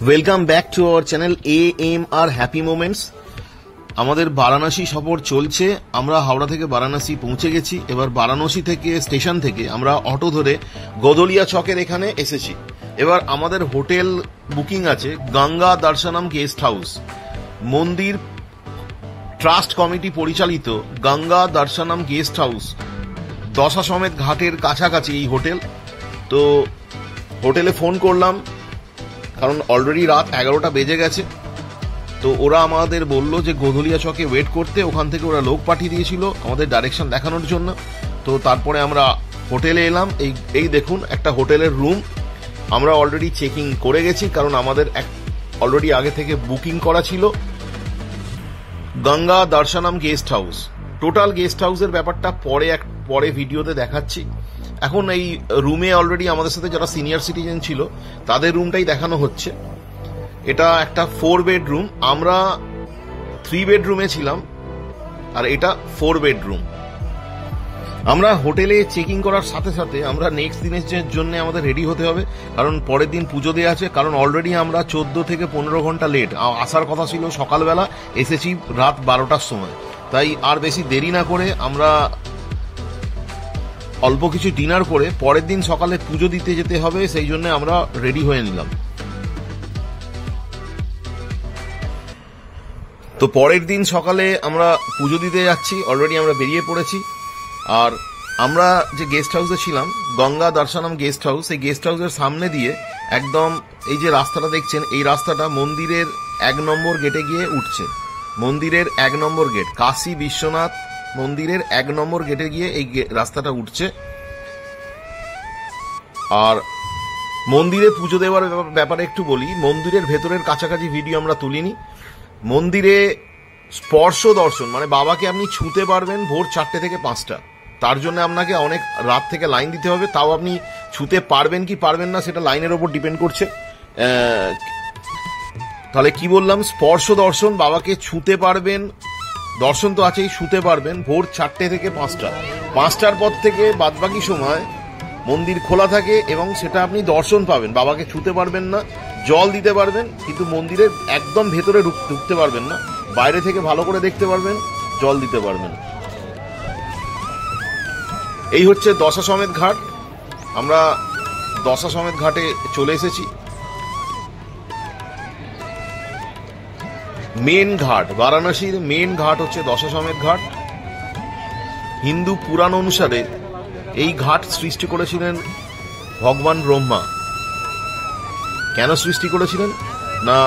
Welcome back to our channel AMR happy moments. আমাদের বারাণসী সফর চলছে। আমরা হাওড়া থেকে বারাণসী পৌঁছে গেছি। এবার বারাণসী থেকে স্টেশন থেকে আমরা অটো ধরে গদলিয়া চকের এখানে এসেছি। এবার আমাদের হোটেল বুকিং আছে গঙ্গা দর্শনম গেস্ট হাউস, মন্দির ট্রাস্ট কমিটি পরিচালিত গঙ্গা দর্শনম গেস্ট হাউস, দশাসমেত ঘাটের কাছাকাছি এই হোটেল। তো হোটেলে ফোন করলাম কারণ অলরেডি রাত 11টা বেজে গেছে। তো ওরা আমাদের বললো যে গদলিয়া চকে ওয়েট করতে, ওখান থেকে ওরা লোক পাঠিয়ে দিয়েছিল আমাদের ডাইরেকশন দেখানোর জন্য। তো তারপরে আমরা হোটেলে এলাম। এই দেখুন একটা হোটেলের রুম। আমরা অলরেডি চেকিং করে গেছি কারণ আমাদের অলরেডি আগে থেকে বুকিং করা ছিল। Ganga Darshanam guest house, total guest হাউসের ব্যাপারটা পরে ভিডিওতে দেখাচ্ছি। এখন এই রুমে অলরেডি আমাদের সাথে যারা সিনিয়র সিটিজেন ছিল তাদের রুমটাই দেখানো হচ্ছে। এটা একটা 4 বেডরুম। আমরা 3 বেডরুমে ছিলাম আর এটা 4 বেডরুম। আমরা হোটেলে চেকিং করার সাথে সাথে আমরা নেক্সট দিনের জন্য আমাদের রেডি হতে হবে, কারণ পরের দিন পুজো দেওয়া আছে। কারণ অলরেডি আমরা 14 থেকে 15 ঘন্টা লেট। আসার কথা ছিল সকালবেলা, এসেছি রাত 12টার সময়। তাই আর বেশি দেরি না করে আমরা অল্প কিছু ডিনার করে পরের দিন সকালে পুজো দিতে যেতে হবে, সেই জন্য আমরা রেডি হয়ে নিলাম। তো পরের দিন সকালে আমরা পুজো দিতে যাচ্ছি, অলরেডি আমরা বেরিয়ে পড়েছি। আর আমরা যে গেস্ট হাউসে ছিলাম গঙ্গা দর্শনম গেস্ট হাউস, এই গেস্ট হাউসের সামনে দিয়ে একদম এই যে রাস্তাটা দেখছেন, এই রাস্তাটা মন্দিরের 1 নম্বর গেটে গিয়ে উঠছে। মন্দিরের 1 নম্বর গেট, কাশী বিশ্বনাথ মন্দিরের 1 নম্বর গেটে গিয়ে এই রাস্তাটা উঠছে। আর মন্দিরে পুজো দেওয়ার ব্যাপারে একটু বলি। মন্দিরের ভেতরের কাছাকাছি ভিডিও আমরা তুলিনি। মন্দিরে স্পর্শ দর্শন মানে বাবাকে আপনি ছুঁতে পারবেন ভোর 4টে থেকে 5টা। তার জন্য আপনাকে অনেক রাত থেকে লাইন দিতে হবে। তাও আপনি ছুঁতে পারবেন কি পারবেন না সেটা লাইনের ওপর ডিপেন্ড করছে। তাহলে কি বললাম, স্পর্শ দর্শন, বাবাকে ছুঁতে পারবেন, দর্শন তো আছেই, ছুঁতে পারবেন ভোর 4টে থেকে 5টা। 5টার পর থেকে বাদবাকি সময় মন্দির খোলা থাকে এবং সেটা আপনি দর্শন পাবেন। বাবাকে ছুঁতে পারবেন না, জল দিতে পারবেন, কিন্তু মন্দিরের একদম ভেতরে ঢুকতে পারবেন না। বাইরে থেকে ভালো করে দেখতে পারবেন, জল দিতে পারবেন। এই হচ্ছে দশাসমেত ঘাট। আমরা দশাসমেত ঘাটে চলে এসেছি। মেন ঘাট, বারাণসীর মেন ঘাট হচ্ছে দশাসমেত ঘাট। হিন্দু পুরাণ অনুসারে এই ঘাট সৃষ্টি করেছিলেন ভগবান ব্রহ্মা। কেন সৃষ্টি করেছিলেন না,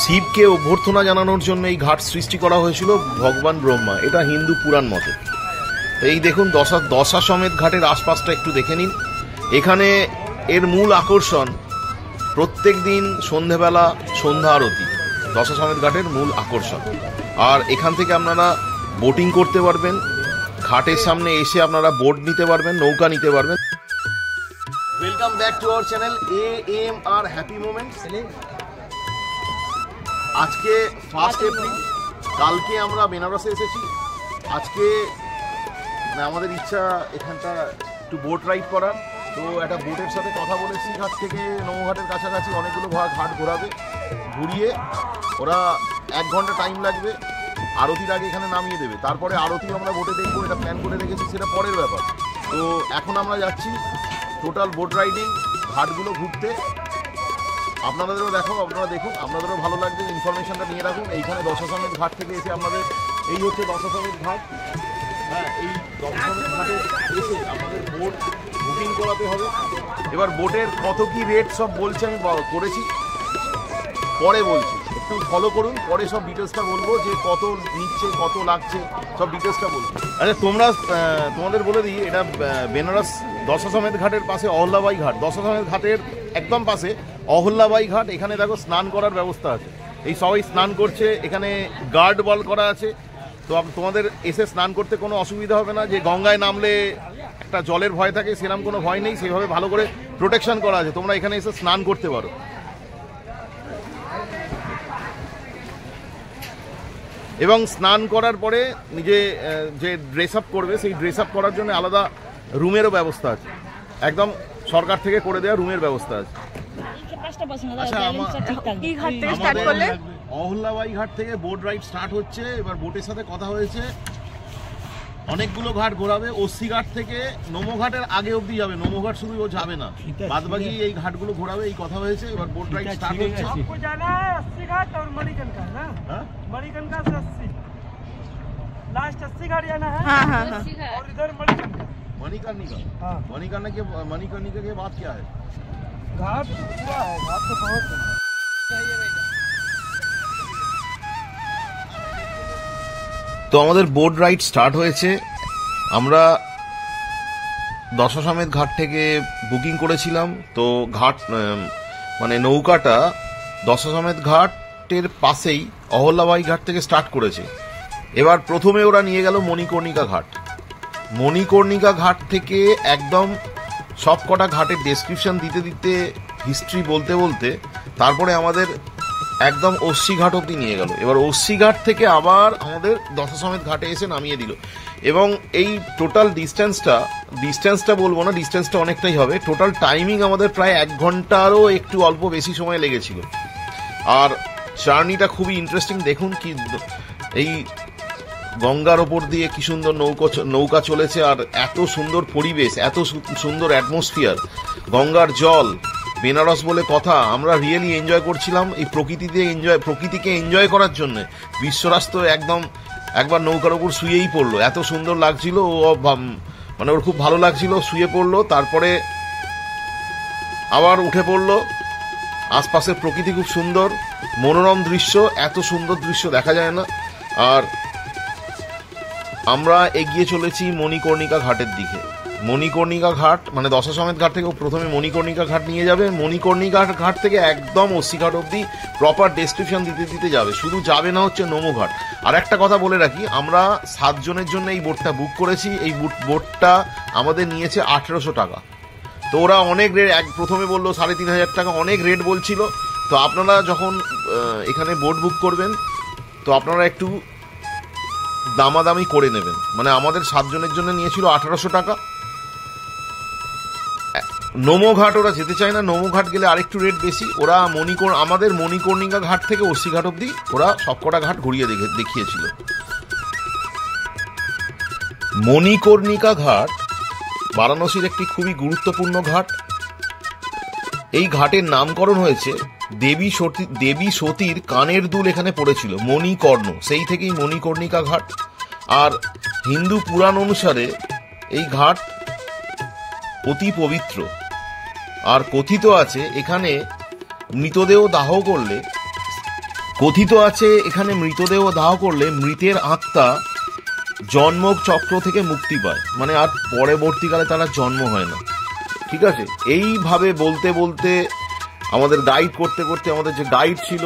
শিবকে অভ্যর্থনা জানানোর জন্য এই ঘাট সৃষ্টি করা হয়েছিল ভগবান ব্রহ্মা, এটা হিন্দু পুরাণ মতে। এই দেখুন দশাসমেত ঘাটের আশপাশটা একটু দেখে নিন। এখানে এর মূল আকর্ষণ প্রত্যেক দিন সন্ধেবেলা সন্ধ্যা আরতি, দশাসমেত ঘাটের মূল আকর্ষণ। আর এখান থেকে আপনারা বোটিং করতে পারবেন। ঘাটের সামনে এসে আপনারা বোট নিতে পারবেন, নৌকা নিতে পারবেন। Welcome back to our channel AMR happy moments. আজকে 1 এপ্রিল। কালকে আমরা বেনারসে এসেছি। আজকে আমাদের ইচ্ছা এখানটা একটু বোট রাইড করার। তো একটা বোটের সাথে কথা বলেছি, ঘাট থেকে নৌঘাটের কাছাকাছি অনেকগুলো ঘাট ঘোরাবে। ঘুরিয়ে ওরা 1 ঘন্টা টাইম লাগবে, আরতির আগে এখানে নামিয়ে দেবে। তারপরে আরতি আমরা বোটে দেখবো, এটা প্ল্যান করে রেখেছি, সেটা পরের ব্যাপার। তো এখন আমরা যাচ্ছি টোটাল বোট রাইডিং, ঘাটগুলো ঘুরতে। আপনাদেরও আপনারা দেখুন, আপনাদেরও ভালো লাগবে। ইনফরমেশনটা নিয়ে রাখুন। এইখানে দশাসমেত ঘাট থেকে এসে আপনাদের এই হচ্ছে দশাসমেত ঘাট। হ্যাঁ, এই দশাসমেত ঘাটে এসে আপনাদের বোট বুকিং করাতে হবে। এবার বোটের কত কি রেট সব বলছে, আমি করেছি, পরে বলছি, একটু ফলো করুন। পরে সব ডিটেলসটা বলবো যে কত নিচ্ছে, কত লাগছে, সব ডিটেলসটা বলবো। আচ্ছা, তোমাদের বলে দিই, এটা বেনারস দশাসমেত ঘাটের পাশে অহল্যাবাই ঘাট। দশাসমেত ঘাটের একদম পাশে অহল্যাবাই ঘাট। এখানে দেখো স্নান করার ব্যবস্থা আছে, এই সবাই স্নান করছে। এখানে গার্ড ওয়াল করা আছে। তো তোমাদের এসে স্নান করতে কোনো অসুবিধা হবে না। যে গঙ্গায় নামলে একটা জলের ভয় থাকে, সেরকম কোনো ভয় নেই। সেইভাবে ভালো করে প্রোটেকশন করা আছে, তোমরা এখানে এসে স্নান করতে পারো। এবং স্নান করার পরে নিজে যে ড্রেস আপ করবে, সেই ড্রেস আপ করার জন্য আলাদা রুমেরও ব্যবস্থা আছে। একদম সরকার থেকে করে দেওয়া রুমের ব্যবস্থা আছে। কি ঘাট থেকে স্টার্ট করলে? অহল্যাবাই ঘাট থেকে বোট রাইড স্টার্ট হচ্ছে। এবার বোটের সাথে কথা হয়েছে, অনেকগুলো ঘাট ঘোরাবে। ওসি ঘাট থেকে নোমো ঘাটের আগে অবধি যাবে, নোমো ঘাট শুধু ও যাবে না, বাদ বাকি এই ঘাটগুলো ঘোরাবে, এই কথা হয়েছে। এবার বোট রাইড স্টার্ট হচ্ছে। आपको जाना है 80 घाट और मणिकर्णिका ना? मणिकर्णिका से 80 लास्ट 80 घाट जाना है। हाँ हाँ हाँ और इधर मणिकर्णिका। मणिकर्णिका, हाँ मणिकर्णिका के बाद क्या है? घाट पूरा है, घाट तो बहुत है। তো আমাদের বোট রাইড স্টার্ট হয়েছে। আমরা দশাসমেত ঘাট থেকে বুকিং করেছিলাম। তো ঘাট মানে নৌকাটা দশাসমেত ঘাটের পাশেই অহল্যাবাই ঘাট থেকে স্টার্ট করেছে। এবার প্রথমে ওরা নিয়ে গেল মণিকর্ণিকা ঘাট। মণিকর্ণিকা ঘাট থেকে একদম সব কটা ঘাটের ডেসক্রিপশন দিতে দিতে, হিস্ট্রি বলতে বলতে তারপরে আমাদের একদম ওসি ঘাট অব্দি নিয়ে গেল। এবার ওসি ঘাট থেকে আবার আমাদের দশাসমেত ঘাটে এসে নামিয়ে দিল। এবং এই টোটাল ডিস্টেন্সটা বলবো না, ডিস্টেন্সটা অনেকটাই হবে। টোটাল টাইমিং আমাদের প্রায় 1 ঘন্টারও একটু অল্প বেশি সময় লেগেছিল। আর জার্নিটা খুবই ইন্টারেস্টিং। দেখুন কি এই গঙ্গার ওপর দিয়ে কি সুন্দর নৌকা চলেছে, আর এত সুন্দর পরিবেশ, এত সুন্দর অ্যাটমসফিয়ার, গঙ্গার জল, বেনারস বলে কথা। আমরা রিয়েলি এনজয় করছিলাম এই প্রকৃতিকে এনজয় করার জন্য। বিশ্বরাজ তো একবার নৌকার ওপর শুয়েই পড়লো, এত সুন্দর লাগছিল। ও মানে ওর খুব ভালো লাগছিল, শুয়ে পড়লো। তারপরে আবার উঠে পড়লো। আশপাশের প্রকৃতি খুব সুন্দর, মনোরম দৃশ্য, এত সুন্দর দৃশ্য দেখা যায় না। আর আমরা এগিয়ে চলেছি মণিকর্ণিকা ঘাটের দিকে। মণিকর্ণিকা ঘাট মানে দশাসমেত ঘাট থেকে প্রথমে মণিকর্ণিকা ঘাট নিয়ে যাবে। মণিকর্ণিকা ঘাট থেকে একদম ওসি ঘাট অব্দি প্রপার ডেসক্রিপশন দিতে দিতে যাবে। শুধু যাবে না হচ্ছে নোমো ঘাট। আর একটা কথা বলে রাখি, আমরা 7 জনের জন্য এই বোটটা বুক করেছি। এই বোটটা আমাদের নিয়েছে 1800 টাকা। তো ওরা অনেক রেট, প্রথমে বললো 3500 টাকা, অনেক রেট বলছিল। তো আপনারা যখন এখানে বোট বুক করবেন, তো আপনারা একটু দামাদামি করে নেবেন। মানে আমাদের 7 জনের জন্য নিয়েছিল 1800 টাকা। নোমো ঘাট ওরা যেতে চায় না, নোমো ঘাট গেলে আরেকটু রেট বেশি। ওরা আমাদের মণিকর্ণিকা ঘাট থেকে ওসি ঘাট অব্দি ওরা সবকটা ঘাট ঘুরিয়ে দেখিয়েছিল। মণিকর্ণিকা ঘাট বারাণসীর একটি খুবই গুরুত্বপূর্ণ ঘাট। এই ঘাটের নামকরণ হয়েছে দেবী সতীর কানের দুল এখানে পড়েছিল, মণিকর্ণ, সেই থেকেই মণিকর্ণিকা ঘাট। আর হিন্দু পুরাণ অনুসারে এই ঘাট অতি পবিত্র। আর কথিত আছে এখানে মৃতদেহ দাহ করলে মৃতের আত্মা জন্ম চক্র থেকে মুক্তি পায়, মানে আর পরবর্তীকালে তারা জন্ম হয় না। ঠিক আছে, এইভাবে বলতে বলতে আমাদের গাইড করতে করতে, আমাদের যে গাইড ছিল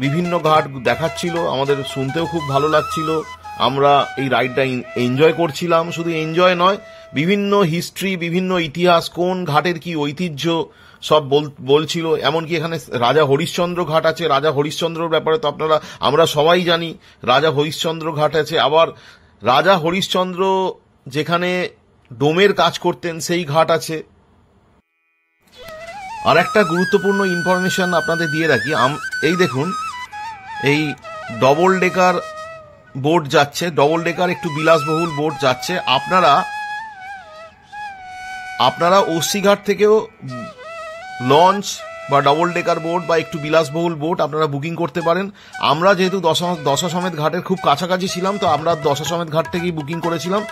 বিভিন্ন ঘাট দেখাচ্ছিল, আমাদের শুনতেও খুব ভালো লাগছিল। আমরা এই রাইডটা এনজয় করছিলাম। শুধু এনজয় নয়, বিভিন্ন হিস্ট্রি, বিভিন্ন ইতিহাস, কোন ঘাটের কি ঐতিহ্য সব বলছিল। এমনকি এখানে রাজা হরিশ্চন্দ্র ঘাট আছে। রাজা হরিশ্চন্দ্রর ব্যাপারে তো আমরা সবাই জানি, রাজা হরিশ্চন্দ্র ঘাট আছে। আবার রাজা হরিশ্চন্দ্র যেখানে ডোমের কাজ করতেন সেই ঘাট আছে। আর একটা গুরুত্বপূর্ণ ইনফরমেশন আপনাদের দিয়ে রাখি, এই দেখুন এই ডবল ডেকার বোট যাচ্ছে, ডবল ডেকার একটু বিলাসবহুল বোট যাচ্ছে। আপনারা ওসি ঘাট থেকেও লঞ্চ বা ডবল ডেকার বোট বা একটু বিলাসবহুল বোট আপনারা বুকিং করতে পারেন। আমরা যেহেতু দশাসমেত ঘাটের খুব কাছাকাছি ছিলাম, তো আমরা দশাসমেত ঘাট থেকেই বুকিং করেছিলাম।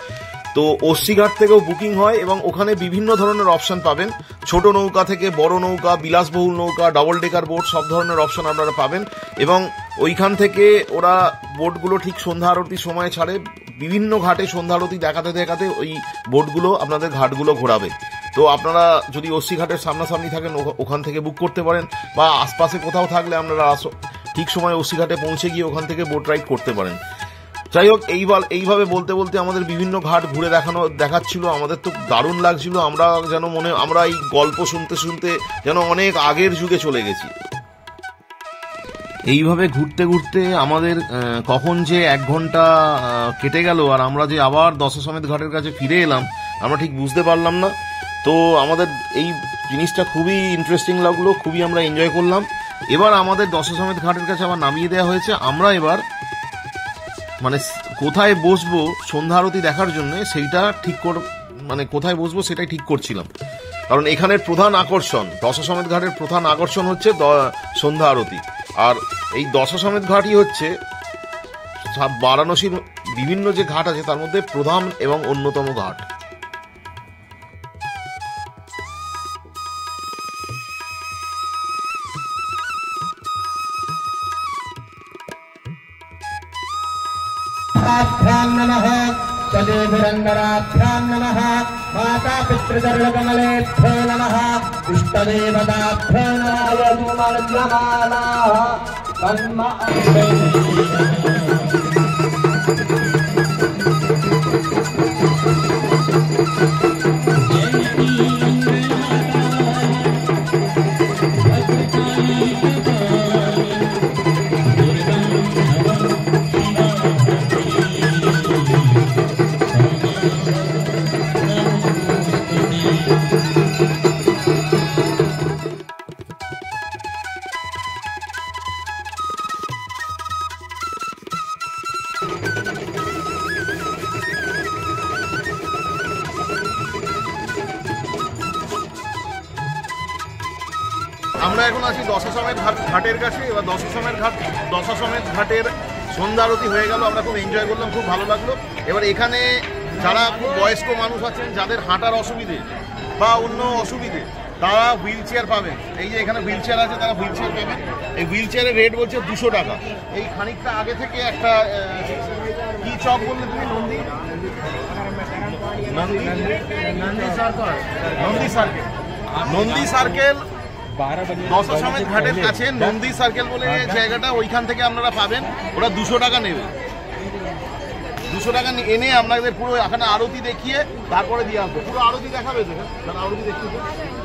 তো ওসি ঘাট থেকেও বুকিং হয় এবং ওখানে বিভিন্ন ধরনের অপশন পাবেন, ছোট নৌকা থেকে বড় নৌকা, বিলাসবহুল নৌকা, ডবল ডেকার বোট, সব ধরনের অপশন আপনারা পাবেন। এবং ওইখান থেকে ওরা বোটগুলো ঠিক সন্ধ্যা আরতির সময় ছাড়ে। বিভিন্ন ঘাটে সন্ধ্যা আরতি দেখাতে দেখাতে ওই বোটগুলো আপনাদের ঘাটগুলো ঘোরাবে। তো আপনারা যদি ওসি ঘাটের সামনাসামনি থাকেন ওখান থেকে বুক করতে পারেন, বা আশপাশে কোথাও থাকলে আপনারা ঠিক সময় ওসি ঘাটে পৌঁছে গিয়ে ওখান থেকে বোট রাইড করতে পারেন। যাই হোক, এইভাবে বলতে বলতে আমাদের বিভিন্ন ঘাট ঘুরে দেখাচ্ছিল। আমাদের তো দারুণ লাগছিল। আমরা এই গল্প শুনতে শুনতে যেন অনেক আগের যুগে চলে গেছি। এইভাবে ঘুরতে ঘুরতে আমাদের কখন যে 1 ঘন্টা কেটে গেল, আর আমরা যে আবার দশাসমেত ঘাটের কাছে ফিরে এলাম আমরা ঠিক বুঝতে পারলাম না। তো আমাদের এই জিনিসটা খুবই ইন্টারেস্টিং লাগলো, খুবই আমরা এনজয় করলাম। এবার আমাদের দশাশ্বমেধ ঘাটের কাছে আবার নামিয়ে দেওয়া হয়েছে। আমরা এবার মানে কোথায় বসবো সন্ধ্যা আরতি দেখার জন্য সেইটা মানে কোথায় বসবো সেটাই ঠিক করছিলাম। কারণ এখানের প্রধান আকর্ষণ, দশাশ্বমেধ ঘাটের প্রধান আকর্ষণ হচ্ছে সন্ধ্যা আরতি। আর এই দশাশ্বমেধ ঘাটই হচ্ছে বারাণসীর বিভিন্ন যে ঘাট আছে তার মধ্যে প্রধান এবং অন্যতম ঘাট। नमः सदेवरंगराभ्यां नमः माता पितृचरणकमलेभ्यो नमः इष्टदेवताभ्यो আমরা এখন আছি দশাশ্বমেধ ঘাটের কাছে। এবার দশাশ্বমেধ ঘাটের সন্ধ্যা আরতি হয়ে গেল, আমরা খুব এনজয় করলাম, খুব ভালো লাগলো। এবার এখানে যারা খুব বয়স্ক মানুষ আছেন, যাদের হাঁটার অসুবিধে বা অন্য অসুবিধে, তারা হুইল চেয়ার পাবেন। এই যে এখানে হুইল চেয়ার আছে, তারা হুইল চেয়ার পাবেন। এই হুইল চেয়ারের রেট বলছে 200 টাকা। এই খানিকটা আগে থেকে একটা কি চক বললে তুমি? নন্দী সার্কেল দশাশ্বমেধ ঘাটের কাছে নন্দী সার্কেল বলে জায়গাটা, ওইখান থেকে আপনারা পাবেন। ওরা 200 টাকা নেবে। 200 টাকা এনে আপনাদের পুরো এখানে আরতি দেখিয়ে তারপরে দিয়ে আসবো। পুরো আরতি দেখাবে, যারা আরতি দেখতে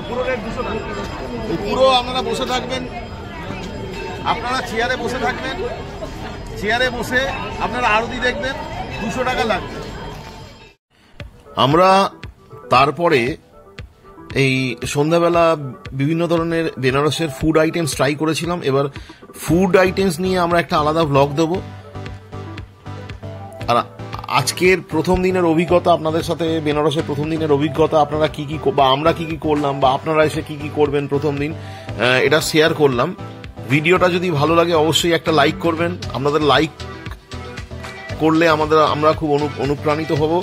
পুরো রেট 200 টাকা। পুরো আপনারা বসে থাকবেন, আপনারা চেয়ারে বসে থাকবেন, চেয়ারে বসে আপনারা আরতি দেখবেন, 200 টাকা লাগবে। আমরা তারপরে এই সন্ধ্যাবেলা বিভিন্ন ধরনের বেনারসের ফুড আইটেমস ট্রাই করেছিলাম। এবার ফুড আইটেমস নিয়ে আমরা একটা আলাদা ব্লগ দেব। আর আজকের প্রথম দিনের অভিজ্ঞতা আপনাদের সাথে, বেনারসের প্রথম দিনের অভিজ্ঞতা, আপনারা কি কি বা আমরা কি কি করলাম বা আপনারা এসে কি কি করবেন প্রথম দিন, এটা শেয়ার করলাম। ভিডিওটা যদি ভালো লাগে অবশ্যই একটা লাইক করবেন। আপনাদের লাইক করলে আমরা খুব অনুপ্রাণিত হব।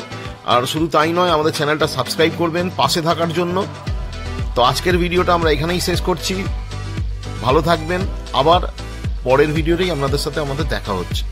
আর শুধু তাই নয়, আমাদের চ্যানেলটা সাবস্ক্রাইব করবেন পাশে থাকার জন্য। তো আজকের ভিডিওটা আমরা এখানেই শেষ করছি। ভালো থাকবেন, আবার পরের ভিডিওতেই আপনাদের সাথে আমাদের দেখা হচ্ছে।